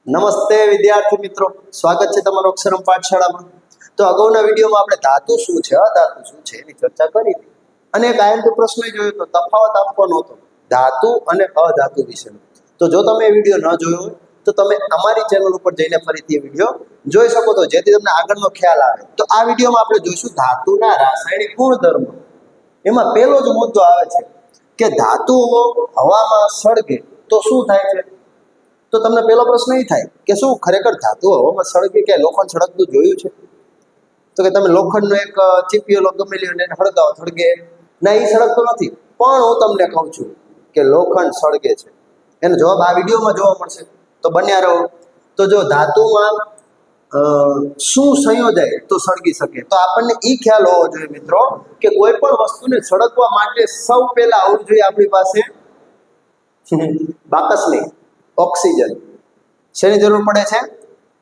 નમસ્તે વિદ્યાર્થી મિત્રો, સ્વાગત છે તમારું અક્ષરમ પાઠશાળામાં. તો અગાઉના વિડીયોમાં આપણે ધાતુ શું છે, અધાતુ શું છે એની ચર્ચા કરી હતી અને એક આઈએમપી પ્રશ્ન જોયો તો તફાવત આપવાનો હતો ધાતુ અને અધાતુ વિશે. તો જો તમે એ વિડીયો ન જોયો હોય તો તમે અમારી ચેનલ ઉપર જઈને ફરીથી એ વિડીયો જોઈ શકો છો, જેથી તમને આગળનો ખ્યાલ આવે. તો આ વિડીયોમાં આપણે જોઈશું ધાતુના રાસાયણિક ગુણધર્મો. એમાં પહેલો જ મુદ્દો આવે છે કે ધાતુઓ હવામાં સળગે તો શું થાય છે. તો તમને પહેલો પ્રશ્ન એ થાય કે શું ખરેખર ધાતુ હવામાં સળગે કે લોખંડ સળગતું જોયું છે? તો કે તમે લોખંડનો એક ચીપિયો ગમે લ્યો ને એને સળગાવો, સળગે ના, એ સળગતો નથી. પણ હું તમને કહું છું કે લોખંડ સળગે છે. એનો જવાબ આ વિડીયોમાં જોવા મળશે, તો બન્યા રહો. તો જો ધાતુમાં શું સંયોજાય તો સળગી શકે, તો આપણને એ ખ્યાલ હોવો જોઈએ મિત્રો કે કોઈ પણ વસ્તુને સળગવા માટે સૌ પહેલા આવવું જોઈએ આપણી પાસે બાકસની ઓક્સિજન. શેની જરૂર પડે છે?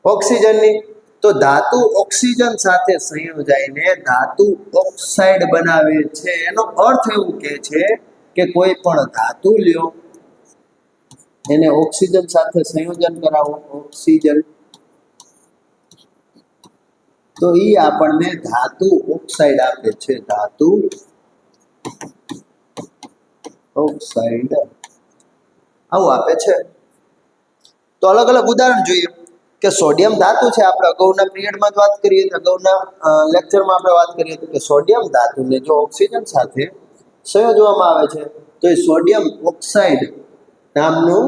ઓક્સિજનની. તો ધાતુ ઓક્સિજન સાથે સંયોજાઈને ધાતુ ઓક્સાઇડ બનાવે છે. એનો અર્થ એવું કહે છે કે કોઈ પણ ધાતુ લ્યો, એને ઓક્સિજન સાથે સંયોજન કરાવો, ઓક્સિજન, તો એ આપણને ધાતુ ઓક્સાઇડ આપે છે. ધાતુ ઓક્સાઇડ આવું આપે છે. તો અલગ અલગ ઉદાહરણ જોઈએ કે સોડિયમ ધાતુ છે. આપણે અગાઉના પિરિયડમાં જ વાત કરીએ, અગાઉના લેક્ચરમાં આપણે વાત કરીએ કે સોડિયમ ધાતુને જો ઓક્સિજન સાથે સંયોજવામાં આવે છે તો એ સોડિયમ ઓક્સાઇડ નામનું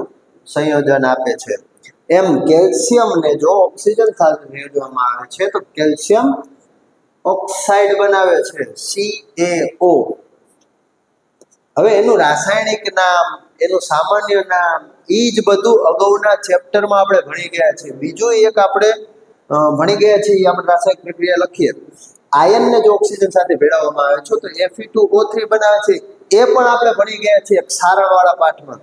સંયોજન આપે છે. એમ કેલ્શિયમને જો ઓક્સિજન સાથે સંયોજવામાં આવે છે તો કેલ્શિયમ ઓક્સાઇડ બનાવે છે, CaO. હવે એનું રાસાયણિક નામ, એનું સામાન્ય નામ, એ જ બધું અગાઉના ચેપ્ટરમાં આપણે ભણી ગયા છીએ. બીજું એક આપણે ભણી ગયા છીએ, એ આપણે રાસાયણિક પ્રક્રિયા લખીએ. આયનને જો ઓક્સિજન સાથે ભેળવવામાં આવે છે તો Fe2O3 બનાવે છે. એ પણ આપણે ભણી ગયા છીએ ક્ષારણવાળા પાઠમાં.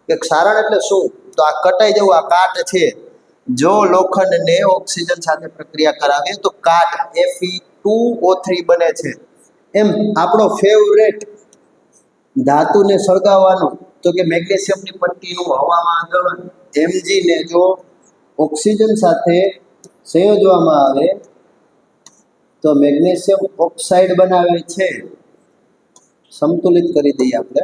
કે ક્ષારણ એટલે શું? તો આ કટાઈ જેવું આ કાટ છે. જો લોખંડને ઓક્સિજન સાથે પ્રક્રિયા કરાવે તો કાટ Fe2O3 બને છે. એમ આપણો ફેવરેટ ધાતુને સળગાવવાનું તો કે મેગ્નેશિયમની પટ્ટીનું હવામાં દહન, Mg ને જો ઓક્સિજન સાથે સંયોજવામાં આવે તો મેગ્નેશિયમ ઓક્સાઇડ બનાવે છે. સંતુલિત કરી દઈએ આપણે.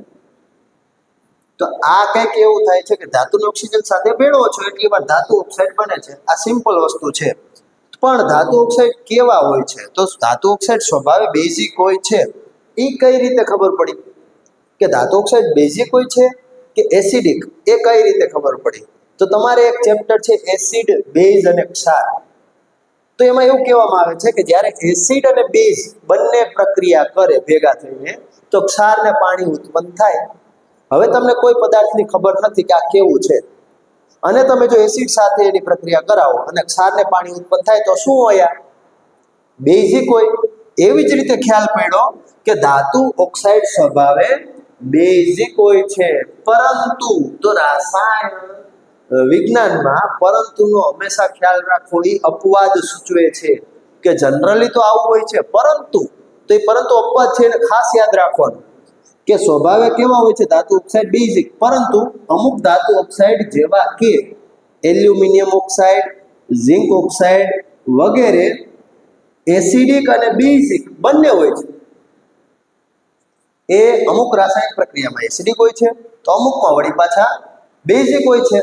તો આ કંઈક એવું થાય છે કે ધાતુને ઓક્સિજન સાથે ભેળવો છો એટલી વાર ધાતુ ઓક્સાઇડ બને છે. આ સિમ્પલ વસ્તુ છે. પણ ધાતુ ઓક્સાઇડ કેવા હોય છે? તો ધાતુ ઓક્સાઇડ સ્વભાવે બેઝિક હોય છે. એ કઈ રીતે ખબર પડી કે ધાતુ ઓક્સાઇડ બેઝિક હોય છે કે એસિડિક? એ કઈ રીતે ખબર પડી? તો તમારે એક ચેપ્ટર છે એસિડ, બેઝ અને ક્ષાર. તો એમાં એવું કહેવામાં આવે છે કે જ્યારે એસિડ અને બેઝ બંને પ્રક્રિયા કરે ભેગા થઈને તો ક્ષાર ને પાણી ઉત્પન્ન થાય. હવે તમને કોઈ પદાર્થની ખબર નથી કે આ કેવું છે, અને તમે જો એસિડ સાથે એની પ્રક્રિયા કરાવો અને ક્ષારને પાણી ઉત્પન્ન થાય તો શું હોય? બેઝિક હોય. એવી જ રીતે ખ્યાલ પડ્યો કે ધાતુ ઓક્સાઇડ સ્વભાવે બેઝિક હોય છે. પરંતુ તો રસાયણ વિજ્ઞાનમાં પરંતુનો હંમેશા ખ્યાલ રાખવો, એ અપવાદ સૂચવે છે કે જનરલી તો આવું હોય છે, પરંતુ તો એ પરંતુ અપવાદ છે એને ખાસ યાદ રાખવાનું કે સ્વભાવે કેવા હોય છે ધાતુ ઓક્સાઇડ બેઝિક, પરંતુ અમુક ધાતુ ઓક્સાઇડ જેવા કે એલ્યુમિનિયમ ઓક્સાઇડ, ઝિંક ઓક્સાઇડ વગેરે એસિડિક અને બેઝિક બંને હોય છે. એ અમુક રાસાયણિક પ્રક્રિયામાં એસિડિક હોય છે તો અમુકમાં વળી પાછા બેઝિક હોય છે.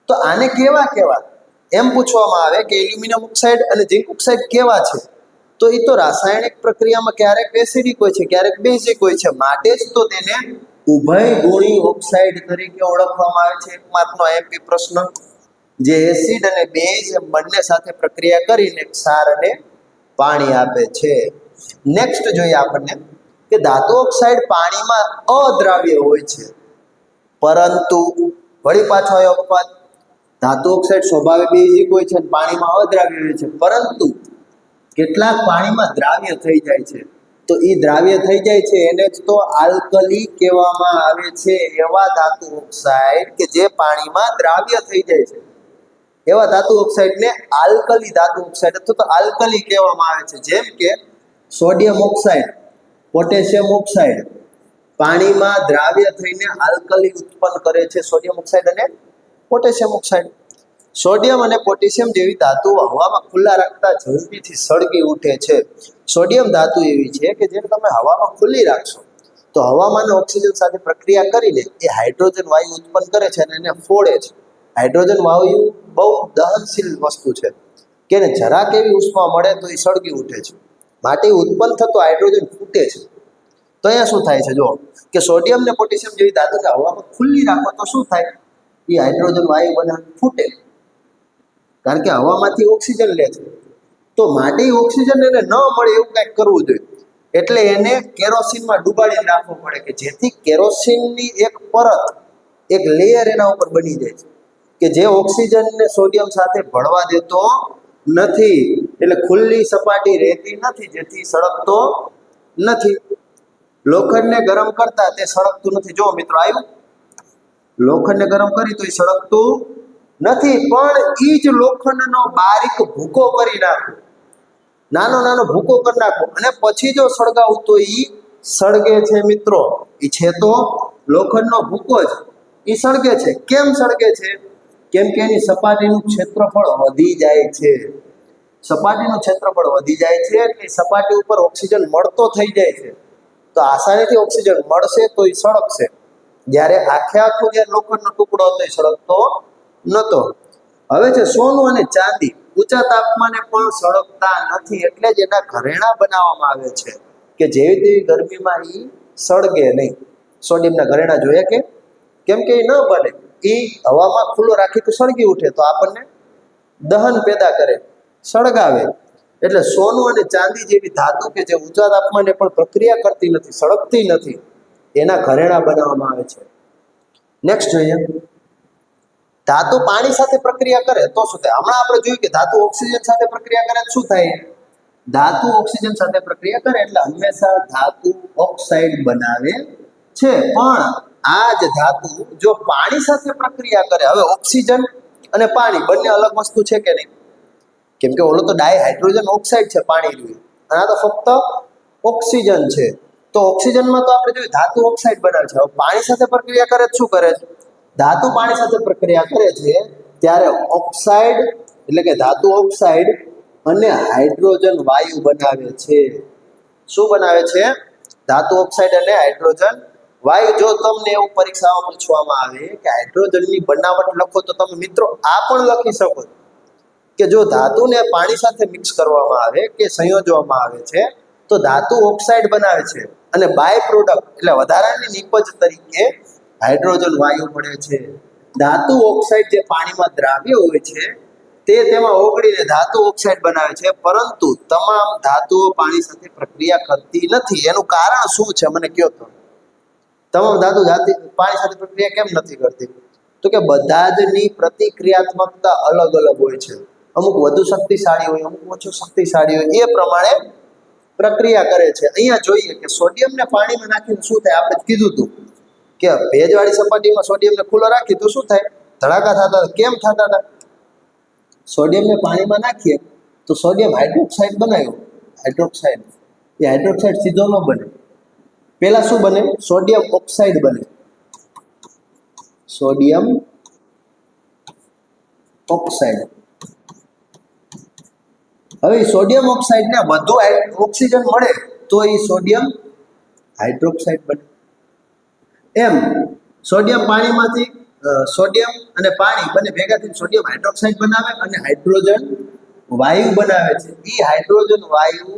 તો આને કેવા કેવા એમ પૂછવામાં આવે કે એલ્યુમિનિયમ ઓક્સાઇડ અને ઝિંક ઓક્સાઇડ કેવા છે? તો એ તો રાસાયણિક પ્રક્રિયામાં ક્યારેક એસિડિક હોય છે, ક્યારેક બેઝિક હોય છે. માટે જ તો તેને ઉભયગુણી ઓક્સાઇડ તરીકે ઓળખવામાં આવે છે. એક માર્કનો આઈએમપી પ્રશ્ન, જે એસિડ અને બેઝ બંને સાથે પ્રક્રિયા કરીને ક્ષાર અને પાણી આપે છે. નેક્સ્ટ જોઈએ આપણને કે ધાતુ ઓક્સાઇડ પાણીમાં અદ્રાવ્ય હોય છે, પરંતુ વળી પાછો એ અપવાદ, ધાતુ ઓક્સાઇડ સ્વભાવે બેઝિક હોય છે અને પાણીમાં અદ્રાવ્ય હોય છે, પરંતુ કેટલાક પાણીમાં દ્રાવ્ય થઈ જાય છે. તો એ દ્રાવ્ય થઈ જાય છે એને જ તો આલ્કલી કહેવામાં આવે છે. એવા ધાતુ ઓક્સાઇડ કે જે પાણીમાં દ્રાવ્ય થઈ જાય છે, એવા ધાતુ ઓક્સાઇડને આલ્કલી ધાતુ ઓક્સાઇડ અથવા તો આલ્કલી કહેવામાં આવે છે. જેમ કે સોડિયમ ઓક્સાઇડ, પોટેશિયમ ઓક્સાઇડ પાણીમાં દ્રાવ્ય થઈને આલ્કલી ઉત્પન્ન કરે છે, સોડિયમ ઓક્સાઇડ અને પોટેશિયમ ઓક્સાઇડ. સોડિયમ અને પોટેશિયમ જેવી ધાતુઓ હવામાં ખુલ્લા રાખતા ઝડપીથી સળગી ઉઠે છે. સોડિયમ ધાતુ એવી છે કે જેને તમે હવામાં ખુલ્લી રાખશો તો હવામાન ઓક્સિજન સાથે પ્રક્રિયા કરીને એ હાઇડ્રોજન વાયુ ઉત્પન્ન કરે છે અને એને ફોડે છે. હાઇડ્રોજન વાયુ બહુ દહનશીલ વસ્તુ છે કે એને જરાક એવી ઉષ્મા મળે તો એ સળગી ઉઠે છે. માટે ઉત્પન્ન થતો હાઇડ્રોજન ફૂટે છે. તો અહીંયા શું થાય છે જો કે સોડિયમ ને પોટેશિયમ જેવી ધાતુને હવામાં ખુલ્લી રાખો તો શું થાય? એ હાઇડ્રોજન વાયુ બને ફૂટે, કારણ કે હવામાંથી ઓક્સિજન લે છે. તો માટે ઓક્સિજન એને ન મળે એવું કંઈક કરવું જોઈએ. એટલે એને કેરોસીનમાં ડુબાડીને રાખવો પડે કે જેથી કેરોસીનની એક પરત, એક લેયર એના ઉપર બની જાય છે કે જે ઓક્સિજનને સોડિયમ સાથે ભળવા દેતો નથી. એટલે ખુલ્લી સપાટી રહેતી નથી, જેથી સળગતો નથી. લોખંડને ગરમ કરતા તે સળગતું નથી. જો મિત્રો આવ્યું, લોખંડને ગરમ કરી તો એ સળગતું નથી, પણ એ જ લોખંડનો બારીક ભૂકો કરી નાખો, નાનો નાનો ભૂકો કરી નાખો અને પછી જો સળગાવું તો એ સળગે છે. મિત્રો એ છે તો લોખંડનો ભૂકો જ, એ સળગે છે. કેમ સળગે છે? કેમ કે એની સપાટીનું ક્ષેત્રફળ વધી જાય છે. સપાટીનું ક્ષેત્રફળ વધી જાય છે એટલે સપાટી ઉપર ઓક્સિજન મળતો થઈ જાય છે. તો આસાનીથી ઓક્સિજન મળશે તો એ સળગશે. જ્યારે આખે આખો જે લોખંડનો ટુકડો હતો એ સળગતો નહોતો. હવે છે સોનું અને ચાંદી ઊંચા તાપમાને પણ સળગતા નથી, એટલે જ એના ઘરેણા બનાવવામાં આવે છે કે જેવી તેવી ગરમીમાં એ સળગે નહીં. સોડિયમના ઘરેણા જોઈએ કે કેમ કે એ ન બને, એ હવામાં ખુલ્લો રાખી તો સળગી ઉઠે, તો આપણને દહન પેદા કરે, સળગાવે. એટલે સોનું અને ચાંદી જેવી ધાતુ કે જે ઊંચા તાપમાને પણ પ્રક્રિયા કરતી નથી, સળગતી નથી, એના ઘરેણા બનાવવામાં આવે છે. નેક્સ્ટ જોઈએ, ધાતુ પાણી સાથે પ્રક્રિયા કરે તો શું થાય? હમણાં આપણે જોયું કે ધાતુ ઓક્સિજન સાથે પ્રક્રિયા કરે તો શું થાય? ધાતુ ઓક્સિજન સાથે પ્રક્રિયા કરે એટલે હંમેશા ધાતુ ઓક્સાઇડ બનાવે છે. પણ આ જ ધાતુ જો પાણી સાથે પ્રક્રિયા કરે, હવે ઓક્સિજન અને પાણી બંને અલગ વસ્તુ છે કે નહીં? કેમ કે ઓલો તો ડાયહાઇડ્રોજન ઓક્સાઇડ છે પાણીનું, અને આ તો ફક્ત ઓક્સિજન છે. તો ઓક્સિજનમાં તો આપણે જોઈએ ધાતુ ઓક્સાઇડ બનાવે છે. હવે પાણી સાથે પ્રક્રિયા કરે શું કરે છે? ધાતુ પાણી સાથે પ્રક્રિયા કરે છે ત્યારે ઓક્સાઇડ એટલે કે ધાતુ ઓક્સાઇડ અને હાઇડ્રોજન વાયુ બનાવે છે. શું બનાવે છે? ધાતુ ઓક્સાઇડ અને હાઇડ્રોજન વાયુ. જો તમને એવું પરીક્ષામાં પૂછવામાં આવે કે હાઇડ્રોજનની બનાવટ લખો તો તમે મિત્રો આ પણ લખી શકો કે જો ધાતુને પાણી સાથે મિક્સ કરવામાં આવે કે સંયોજવામાં આવે છે તો ધાતુ ઓક્સાઇડ બનાવે છે અને બાય પ્રોડક્ટ એટલે વધારાની નિપજ તરીકે હાઇડ્રોજન વાયુ મળે છે. ધાતુ ઓક્સાઇડ જે પાણીમાં દ્રાવ્ય હોય છે તે તેમાં ઓગળીને ધાતુ ઓક્સાઇડ બનાવે છે, પરંતુ તમામ ધાતુઓ પાણી સાથે પ્રક્રિયા કરતી નથી. એનું કારણ શું છે મને કહો તો? તમામ ધાતુ પાણી સાથે પ્રક્રિયા કેમ નથી કરતી? તો કે બધા જની પ્રતિક્રિયાત્મકતા અલગ અલગ હોય છે. અમુક વધુ શક્તિશાળી હોય, અમુક ઓછું શક્તિશાળી હોય, એ પ્રમાણે પ્રક્રિયા કરે છે. અહીંયા જોઈએ કે સોડિયમને પાણીમાં નાખીને શું થાય? આપણે કીધું હતું કે ભેજવાળી સપાટીમાં સોડિયમને ખુલ્લો રાખી તો શું થાય? ધડાકા થતા હતા. કેમ થતા હતા? સોડિયમને પાણીમાં નાખીએ તો સોડિયમ હાઇડ્રોક્સાઇડ બનાવ્યો, હાઇડ્રોક્સાઇડ, એ હાઇડ્રોક્સાઇડ સીધો ન બને. પહેલા શું બને? સોડિયમ ઓક્સાઇડ બને, સોડિયમ ઓક્સાઇડ. હવે સોડિયમ ઓક્સાઇડને વધુ ઓક્સિજન મળે તો એ સોડિયમ હાઇડ્રોક્સાઇડ બને. એમ સોડિયમ પાણીમાંથી સોડિયમ અને પાણી બંને ભેગા થઈને સોડિયમ હાઇડ્રોક્સાઇડ બનાવે અને હાઇડ્રોજન વાયુ બનાવે છે. એ હાઇડ્રોજન વાયુ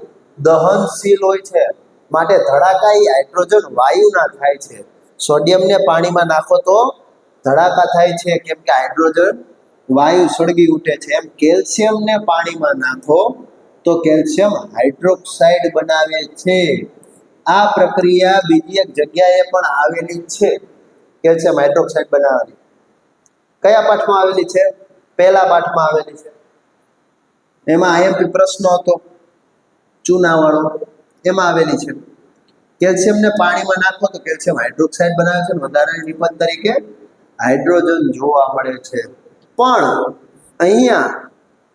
દહનશીલ હોય છે, માટે ધડાકા એ હાઇડ્રોજન વાયુના થાય છે. સોડિયમને પાણીમાં નાખો તો ધડાકા થાય છે, કેમ કે હાઇડ્રોજન વાયુ સળગી ઉઠે છે. એમ કેલ્શિયમને પાણીમાં નાખો તો કેલ્શિયમ હાઇડ્રોક્સાઇડ બનાવે છે. આ પ્રક્રિયા બીજી એક જગ્યાએ પણ આવેલી છે, કેલ્શિયમ હાઇડ્રોક્સાઇડ બનાવવાની. કયા પાઠમાં આવેલી છે? પહેલા પાઠમાં આવેલી છે. એમાં આઈએમપી પ્રશ્ન હતો ચૂનાવાળો, એમાં આવેલી છે. કેલ્શિયમને પાણીમાં નાખો તો કેલ્શિયમ હાઇડ્રોક્સાઇડ બનાવે છે, વધારાની નિપજ તરીકે હાઇડ્રોજન જોવા મળે છે. પણ અહીંયા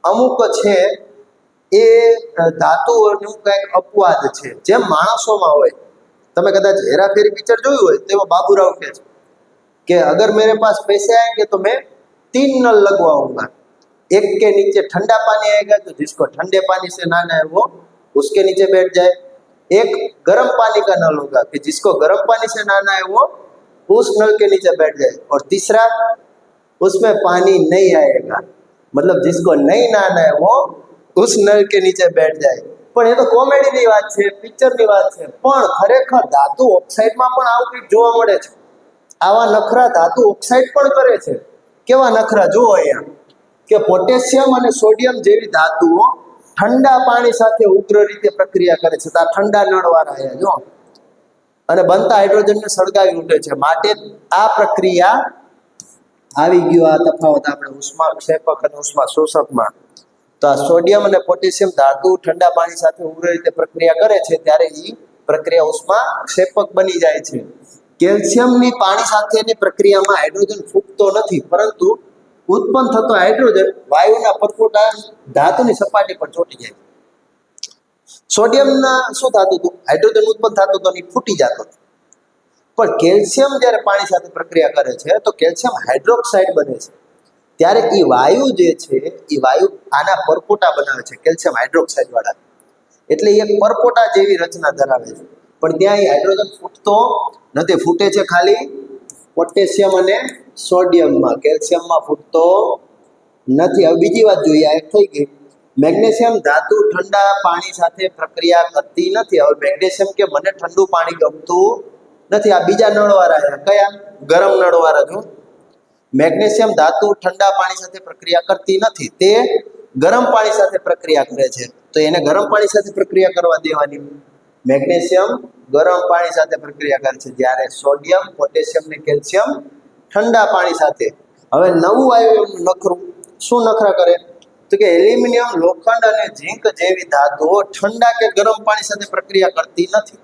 અમુક છે એ ધાતુઓનું કંઈક અપવાદ છે, જેમ માણસોમાં હોય. તમે કદાચ હેરાફેરી પિક્ચર જોયું હોય તેમાં બાબુરાવ કહે છે કે અગર મેરે પાસ પૈસે આएंगे તો મેં 3 નલ લગવાऊंगा. एक के नीचे ठंडा पानी आएगा तो जिसको ठंडे पानी से नहाना है वो उसके नीचे बैठ जाए। एक गर्म पानी का नल होगा कि जिसको गर्म पानी से नहाना है वो उस नल के नीचे बैठ जाए। और तीसरा, उसमें पानी नहीं आएगा, मतलब जिसको नहीं नहाना है वो उस नल के નીચે બેઠ જાય। પણ એ તો કોમેડીની વાત છે, પિક્ચરની વાત છે, પણ ખરેખર ધાતુ ઓક્સાઇડમાં પણ આવું કંઈક જોવા મળે છે। આવા નખરા ધાતુ ઓક્સાઇડ પણ કરે છે। કેવા નખરા જુઓ અહીંયા કે પોટેશિયમ અને સોડિયમ જેવી ધાતુઓ ઠંડા પાણી સાથે ઉગ્ર રીતે પ્રક્રિયા કરે છે। તો આ ઠંડા નળવાળા અહીંયા જો, અને બનતા હાઇડ્રોજનને સળગાવી ઉઠે છે। માટે આ પ્રક્રિયા આવી ગયો આ તફાવત આપણે ઉષ્માક્ષેપક અને ઉષ્માશોષકમાં। તો આ સોડિયમ અને પોટેશિયમ ધાતુ ઠંડા પાણી સાથે ઉગ્ર રીતે પ્રક્રિયા કરે છે ત્યારે એ પ્રક્રિયા ઉષ્માક્ષેપક બની જાય છે। કેલ્શિયમની પાણી સાથેની પ્રક્રિયામાં હાઇડ્રોજન ફૂટતો નથી, પરંતુ ઉત્પન્ન થતો હાઇડ્રોજન વાયુના પરપોટા ધાતુની સપાટી પર ચોંટી જાય। સોડિયમના શું થતું હતું, હાઇડ્રોજન ઉત્પન્ન થતું હતું અને ફૂટી જતો હતો। પણ કેલ્શિયમ જ્યારે પાણી સાથે પ્રક્રિયા કરે છે તો કેલ્શિયમ હાઇડ્રોક્સાઇડ બને છે। ત્યારે એ વાયુ જે છે એ વાયુ આના પરપોટા બનાવે છે કેલ્શિયમ હાઇડ્રોક્સાઇડ વાળા, એટલે એક પરપોટા જેવી રચના ધરાવે છે। પણ ત્યાં એ હાઇડ્રોજન ફૂટતો નથી, ફૂટે છે ખાલી પોટેશિયમ અને સોડિયમમાં, કેલ્શિયમમાં ફૂટતો નથી। હવે બીજી વાત જોઈએ, આ એક થઈ ગઈ। મેગ્નેશિયમ ધાતુ ઠંડા પાણી સાથે પ્રક્રિયા કરતી નથી। હવે મેગ્નેશિયમ કે મને ઠંડુ પાણી ગમતું નથી, આ બીજા નળવાળા કયા, ગરમ નળવાળા જો। મેગ્નેશિયમ ધાતુ ઠંડા પાણી સાથે પ્રક્રિયા કરતી નથી, તે ગરમ પાણી સાથે પ્રક્રિયા કરે છે। તો એને ગરમ પાણી સાથે પ્રક્રિયા કરવા દેવાની। મેગ્નેશિયમ ગરમ પાણી સાથે પ્રક્રિયા કરે છે, જ્યારે સોડિયમ પોટેશિયમ ને કેલ્શિયમ ઠંડા પાણી સાથે। હવે નવું આવ્યું એમનું નખરું, શું નખરા કરે તો કે એલ્યુમિનિયમ લોખંડ અને ઝીંક જેવી ધાતુઓ ઠંડા કે ગરમ પાણી સાથે પ્રક્રિયા કરતી નથી।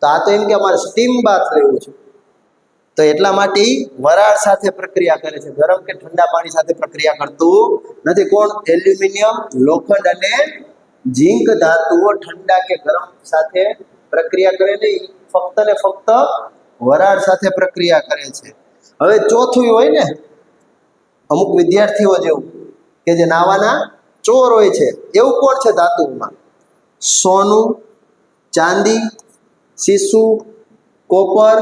તો આ તો એમ કે અમારે સ્ટીમ બાથ લેવું છે, તો એટલા માટે વરાળ સાથે પ્રક્રિયા કરે છે, ગરમ કે ઠંડા પાણી સાથે પ્રક્રિયા કરતું નથી। કોણ, એલ્યુમિનિયમ લોખંડ અને ઝીંક ધાતુઓ ઠંડા કે ગરમ સાથે પ્રક્રિયા કરે નહીં, ફક્ત ને ફક્ત વરાળ સાથે પ્રક્રિયા કરે છે। હવે ચોથું હોય ને, અમુક વિદ્યાર્થીઓ જેવું કે જે નાવાના ચોર હોય છે, એવું કોણ છે ધાતુઓમાં, સોનું, ચાંદી, સીસુ, કોપર,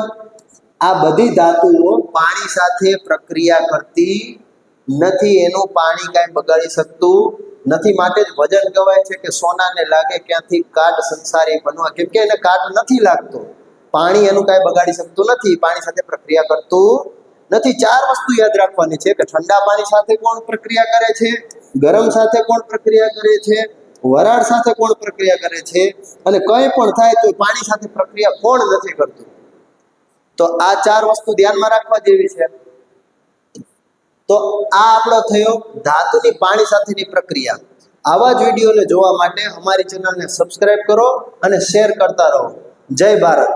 આ બધી ધાતુઓ પાણી સાથે પ્રક્રિયા કરતી નથી, એનું પાણી કાંઈ બગાડી શકતું નથી। માટે જ વજન કહેવાય છે કે સોનાને લાગે ક્યાંથી કાટ સંસારી બનવા, કેમ કે એને કાટ નથી લાગતો, પાણી એનું કાંઈ બગાડી શકતું નથી, પાણી સાથે પ્રક્રિયા કરતું નથી। ચાર વસ્તુ યાદ રાખવાની છે કે ઠંડા પાણી સાથે કોણ પ્રક્રિયા કરે છે, ગરમ સાથે કોણ પ્રક્રિયા કરે છે, વરાળ સાથે કોણ પ્રક્રિયા કરે છે, અને કંઈ પણ થાય તો પાણી સાથે પ્રક્રિયા કોણ નથી કરતું। તો આ ચાર વસ્તુ ધ્યાનમાં રાખવા જેવી છે। તો આ આપણો થયો ધાતુની પાણી સાથેની પ્રક્રિયા। આવા જ વિડીયોને જોવા માટે અમારી ચેનલને સબસ્ક્રાઇબ કરો અને શેર કરતા રહો। જય ભારત।